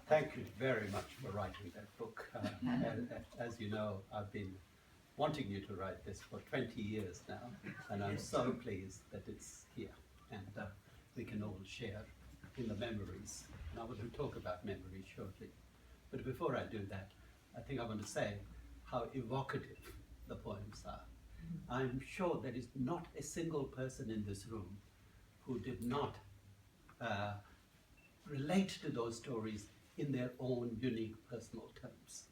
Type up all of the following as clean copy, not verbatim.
Thank you very much for writing that book. As you know, I've been wanting you to write this for 20 years now, and I'm so pleased that it's here, and we can all share in the memories. And I want to talk about memories shortly. But before I do that, I think I want to say how evocative the poems are. I'm sure there is not a single person in this room who did not relate to those stories in their own unique personal terms.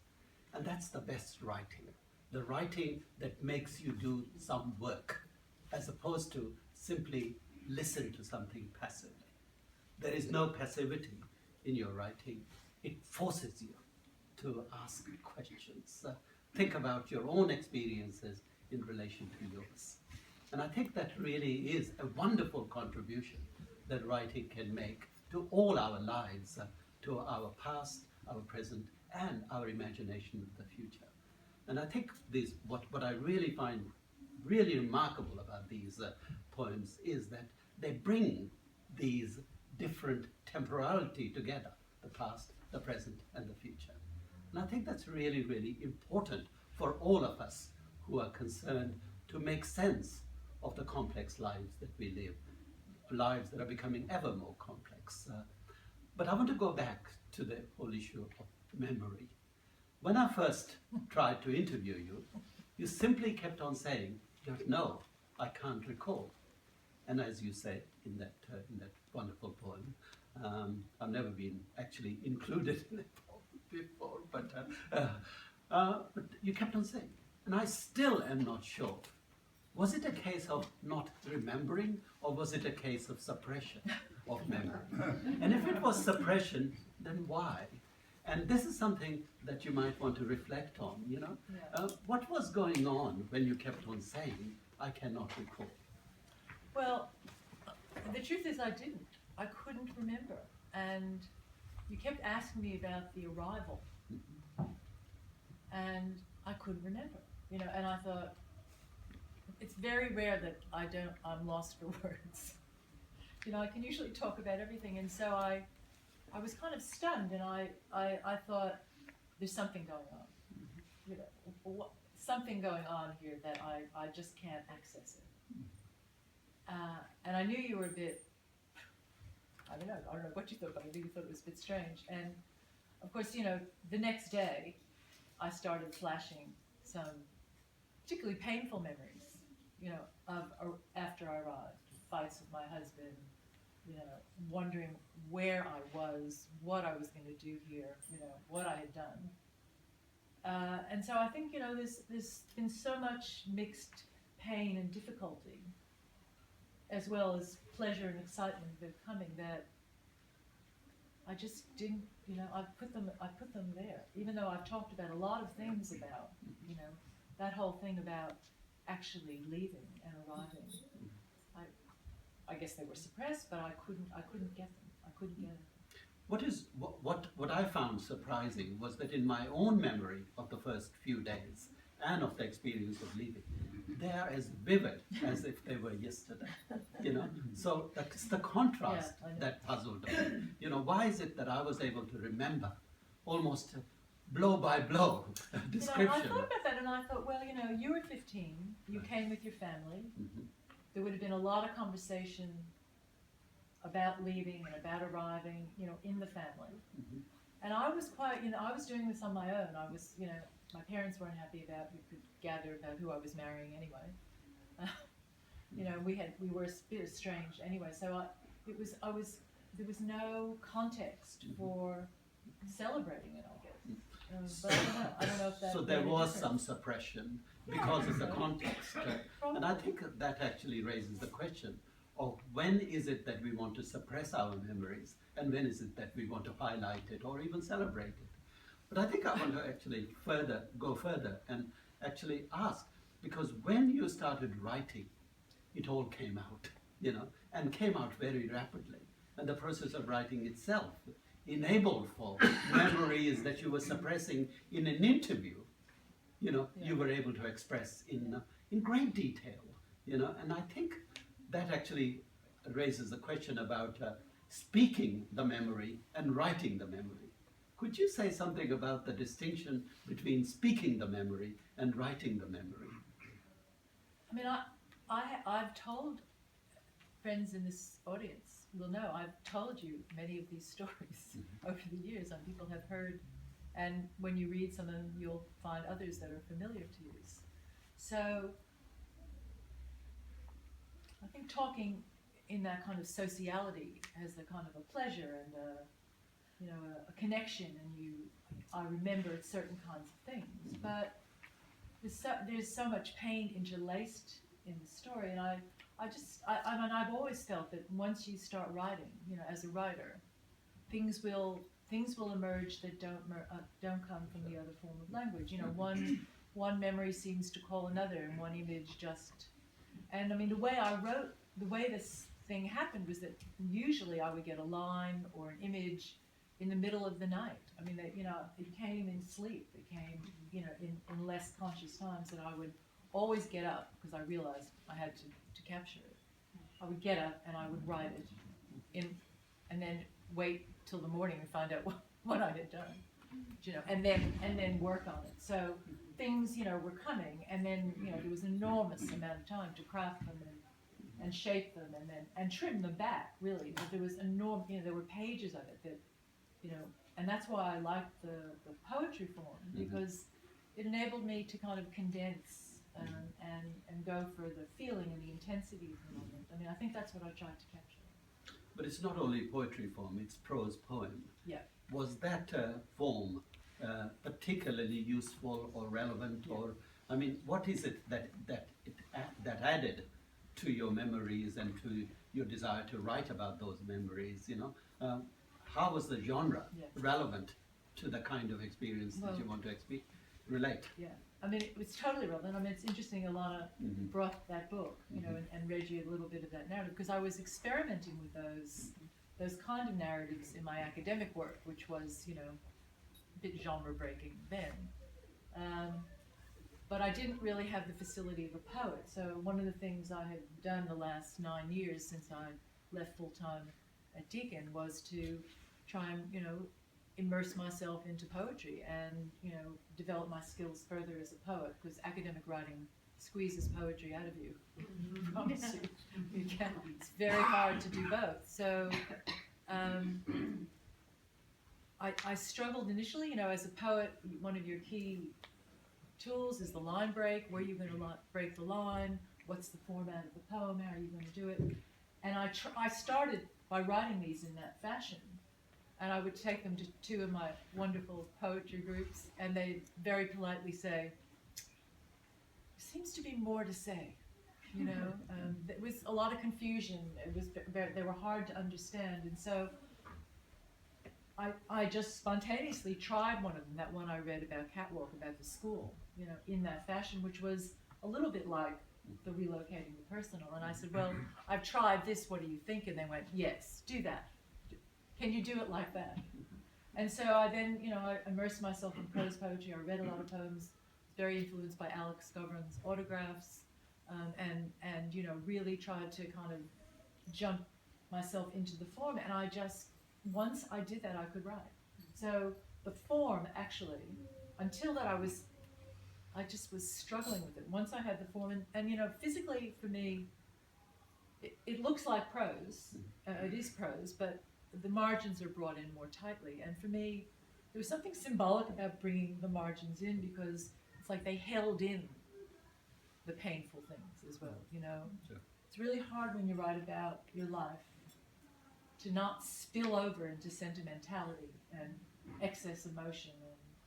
And that's the best writing. The writing that makes you do some work, as opposed to simply listen to something passively. There is no passivity in your writing. It forces you to ask questions. Think about your own experiences in relation to yours. And I think that really is a wonderful contribution that writing can make to all our lives, to our past, our present, and our imagination of the future. And I think what I really find really remarkable about these poems is that they bring these different temporality together, the past, the present, and the future. And I think that's really, really important for all of us who are concerned to make sense of the complex lives that we live, lives that are becoming ever more complex. But I want to go back to the whole issue of memory. When I first tried to interview you, you simply kept on saying, no, I can't recall. And as you said in that wonderful poem, I've never been actually included in it before, but you kept on saying, and I still am not sure. Was it a case of not remembering, or was it a case of suppression of memory? And if it was suppression, then why? And this is something that you might want to reflect on, you know? Yeah. What was going on when you kept on saying, I cannot recall? Well, the truth is I didn't. I couldn't remember. And you kept asking me about the arrival. And I couldn't remember, you know, and I thought, it's very rare that I'm lost for words. You know, I can usually talk about everything, and so I was kind of stunned, and I thought, there's something going on. You know, something going on here that I just can't access it. And I knew you were a bit, I don't know what you thought, but I knew you thought it was a bit strange. And of course, you know, the next day, I started flashing some particularly painful memories, you know, of after I arrived, fights with my husband, you know, wondering where I was, what I was going to do here, you know, what I had done. And so I think, you know, there's been so much mixed pain and difficulty, as well as pleasure and excitement that are coming, that I just didn't, you know, I put them there, even though I've talked about a lot of things about, you know, that whole thing about actually leaving and arriving. I guess they were suppressed, but I couldn't get them. I couldn't get it. What I found surprising was that in my own memory of the first few days and of the experience of leaving, they are as vivid as if they were yesterday. You know, so that's the contrast that puzzled me. You know, why is it that I was able to remember almost blow by blow description? You know, I thought about that, and I thought, well, you know, you were 15. You came with your family. There would have been a lot of conversation about leaving and about arriving, you know, in the family. And I was quite, you know, I was doing this on my own. I was, you know, my parents weren't happy about, we could gather about who I was marrying anyway. You know, we were a bit estranged anyway. So there was no context for celebrating it, I guess. But I don't know if that. So there was some suppression because of the context. And I think that actually raises the question of when is it that we want to suppress our memories, and when is it that we want to highlight it or even celebrate it. But I think I want to actually go further and actually ask, because when you started writing, it all came out, you know, and came out very rapidly. And the process of writing itself enabled for memories that you were suppressing in an interview, you know, you were able to express in great detail, you know. And I think that actually raises the question about speaking the memory and writing the memory. Could you say something about the distinction between speaking the memory and writing the memory? I mean, I've told friends in this audience will know, I've told you many of these stories over the years, and people have heard, and when you read some of them, you'll find others that are familiar to you. So I think talking in that kind of sociality has a kind of a pleasure and a connection, and I remember certain kinds of things, but there's so much pain interlaced in the story, and I mean, I've always felt that once you start writing, as a writer, things will emerge that don't come from the other form of language. One memory seems to call another, and one image just. And I mean, the way this thing happened was that usually I would get a line or an image in the middle of the night. I mean, it came in sleep. It came, in less conscious times, that I would always get up because I realized I had to capture it. I would get up and I would write it and then wait till the morning and find out what I had done, and then work on it. So things, were coming, and then, there was an enormous amount of time to craft them and shape them and trim them back, really. But there was enormous, there were pages of it that, and that's why I liked the poetry form, because it enabled me to kind of condense and go for the feeling and the intensity of the moment. I mean, I think that's what I tried to capture. But it's not only poetry form, it's prose poem. Yeah. Was that form particularly useful or relevant, or, I mean, what is it that added to your memories and to your desire to write about those memories, how was the genre relevant to the kind of experience that you want to relate? Yeah, I mean, it was totally relevant. I mean, it's interesting, Alana brought that book, and read you a little bit of that narrative, because I was experimenting with those kind of narratives in my academic work, which was, a bit genre-breaking then. But I didn't really have the facility of a poet. So one of the things I had done the last 9 years since I left full-time at Deakin was to try and, immerse myself into poetry and, develop my skills further as a poet, because academic writing squeezes poetry out of you. I promise you. You can. It's very hard to do both. So I struggled initially, as a poet. One of your key tools is the line break. Where are you going to break the line? What's the format of the poem? How are you going to do it? And I started by writing these in that fashion. And I would take them to two of my wonderful poetry groups, and they'd very politely say, "There seems to be more to say." There was a lot of confusion. They were hard to understand, and so I just spontaneously tried one of them. That one I read about Catwalk, about the school, in that fashion, which was a little bit like the relocating the personal. And I said, "Well, I've tried this. What do you think?" And they went, "Yes, do that. Can you do it like that?" And so I then, I immersed myself in prose poetry. I read a lot of poems, very influenced by Alex Govern's autographs, and really tried to kind of jump myself into the form. And once I did that, I could write. So the form, actually, until that I just was struggling with it. Once I had the form, and physically for me, it looks like prose. It is prose, but the margins are brought in more tightly. And for me, there was something symbolic about bringing the margins in, because it's like they held in the painful things as well, Sure. It's really hard when you write about your life to not spill over into sentimentality and excess emotion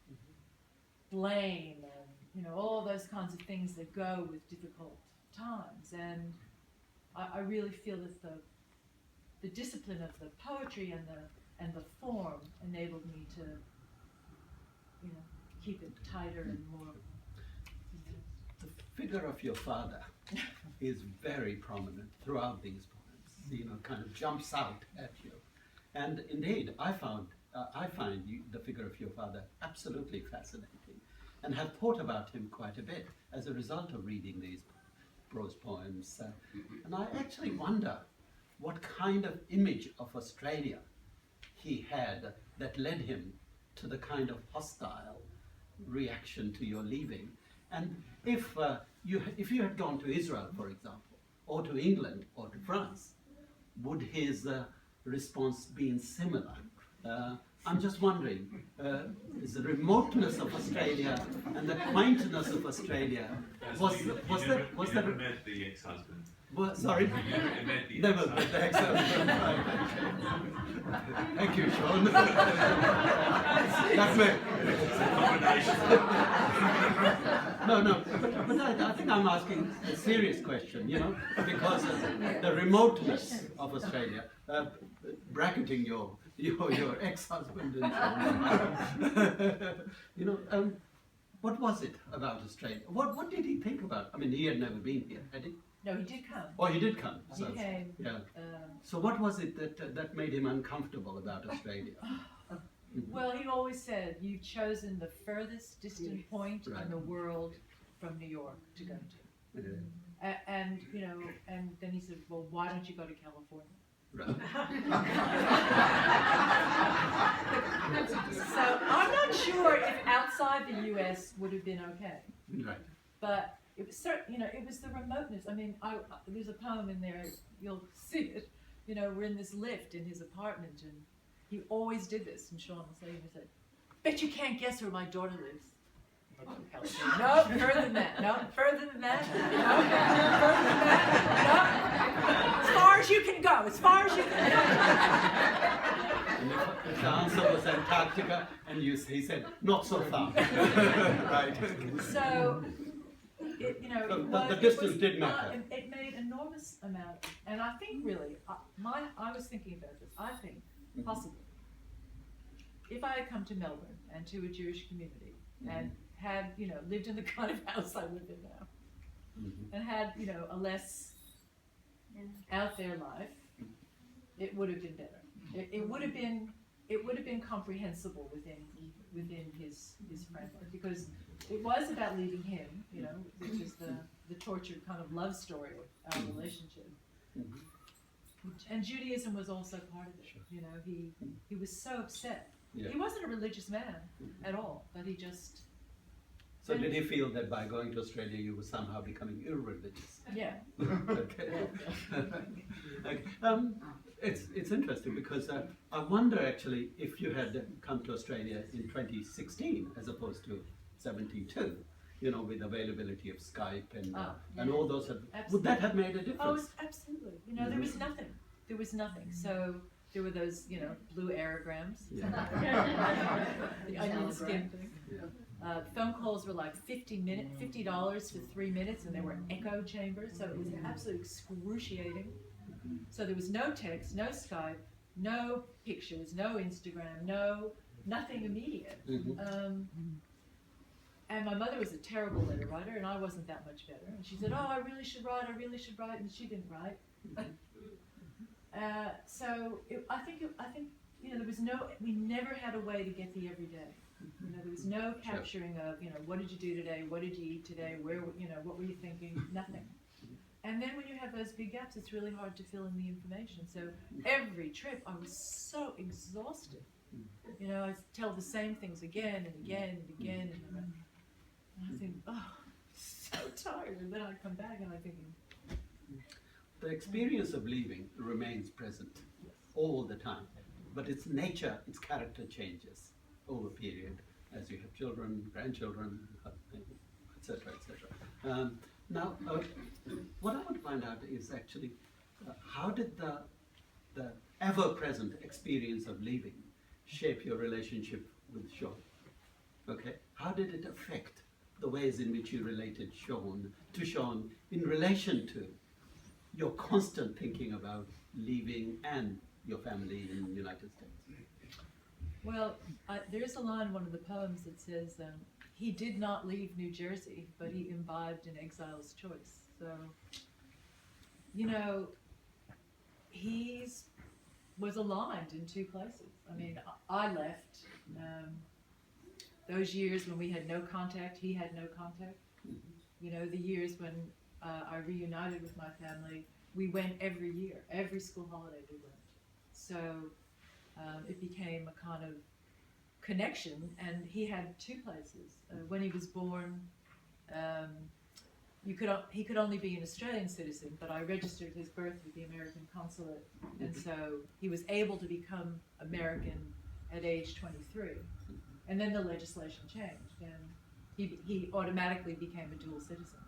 and blame and, all those kinds of things that go with difficult times. And I really feel that the discipline of the poetry and the form enabled me to, keep it tighter and more. The figure of your father is very prominent throughout these poems. Kind of jumps out at you. And indeed, I find the figure of your father absolutely fascinating, and have thought about him quite a bit as a result of reading these prose poems. And I actually wonder what kind of image of Australia he had that led him to the kind of hostile reaction to your leaving? And if you had gone to Israel, for example, or to England, or to France, would his response been similar? I'm just wondering, is the remoteness of Australia and the quaintness of Australia, was never met the ex-husband. Sorry? You never met the Never ex-husband. met the ex-husband. Right. Thank you, Sean. That's me. No, but I think I'm asking a serious question, you know, because the remoteness of Australia, bracketing your ex-husband and you know, what was it about Australia? What did he think about? I mean, he had never been here, had he? No, he did come. Oh, he did come. He came. Yeah. So what was it that made him uncomfortable about Australia? Well, he always said, you've chosen the furthest distant point Right. in the world from New York to go to. And, you know, and then he said, well, why don't you go to California? Right. So I'm not sure if outside the U.S. would have been okay. Right. But it was you know, it was the remoteness. I mean, there's a poem in there, you'll see it. You know, we're in this lift in his apartment, and he always did this. And Sean will say, he said, bet you can't guess where my daughter lives. No, further than that. No, further than that. No, further than that. No. As far as you can go. As far as you can go. And if the answer was Antarctica, and he said, not so far. Right. So, you know, the distance did matter. It made enormous amount, and I think really, I was thinking about this. I think possibly, if I had come to Melbourne and to a Jewish community and had, you know, lived in the kind of house I live in now, and had, you know, a less out there life, it would have been better. It would have been comprehensible within his framework, because it was about leaving him, you know, which is the tortured kind of love story of our relationship. And Judaism was also part of it. You know, he was so upset. Yeah. He wasn't a religious man at all, but he just. So did he feel that by going to Australia you were somehow becoming irreligious? Yeah. Okay. Okay. It's interesting because I wonder actually if you had come to Australia in 2016 as opposed to 72, you know, with availability of Skype and all those, would that have made a difference? Oh, absolutely. You know, there was nothing. There was nothing. So there were those, you know, blue aerograms. Yeah. The onion skin thing. Yeah. Phone calls were like $50 for 3 minutes, and there were echo chambers, so it was absolutely excruciating. So there was no text, no Skype, no pictures, no Instagram, nothing immediate. And my mother was a terrible letter writer, and I wasn't that much better. And she said, "Oh, I really should write, and she didn't write. I think you know, we never had a way to get the everyday. You know, there was no capturing of, you know, what did you do today? What did you eat today? Where, you know, what were you thinking? Nothing. And then when you have those big gaps, it's really hard to fill in the information. So every trip, I was so exhausted. You know, I tell the same things again and again and again, and I think, oh, so tired. And then I come back and I'm thinking. The experience of leaving remains present all the time, but its nature, its character changes over a period as you have children, grandchildren, etc., etc. Now, what I want to find out is actually how did the ever-present experience of leaving shape your relationship with Sean? Okay, how did it affect the ways in which you related Sean in relation to your constant thinking about leaving and your family in the United States? Well, there's a line in one of the poems that says, he did not leave New Jersey, but he imbibed an exile's choice. So, you know, he was aligned in two places. I mean, I left those years when we had no contact, he had no contact. You know, the years when I reunited with my family, we went every year, every school holiday we went. So it became a kind of connection, and he had two places. When he was born, he could only be an Australian citizen, but I registered his birth with the American consulate, and so he was able to become American at age 23. And then the legislation changed, and he automatically became a dual citizen.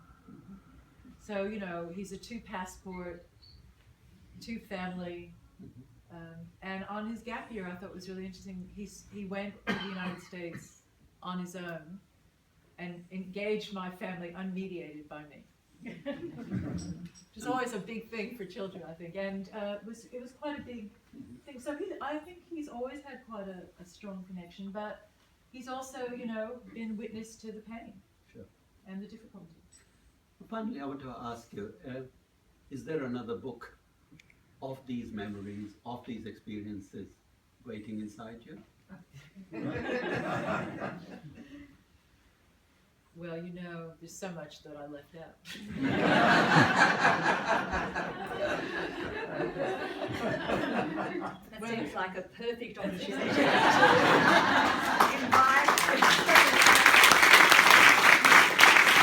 So, you know, he's a two passport, two family, and on his gap year, I thought was really interesting, he went to the United States on his own and engaged my family unmediated by me. Which is always a big thing for children, I think, and it was quite a big thing. So I think he's always had quite a strong connection, but he's also, you know, been witness to the pain and the difficulty. Finally, I want to ask you, is there another book of these memories, of these experiences waiting inside you? Well, you know, there's so much that I left out. That seems like a perfect opportunity.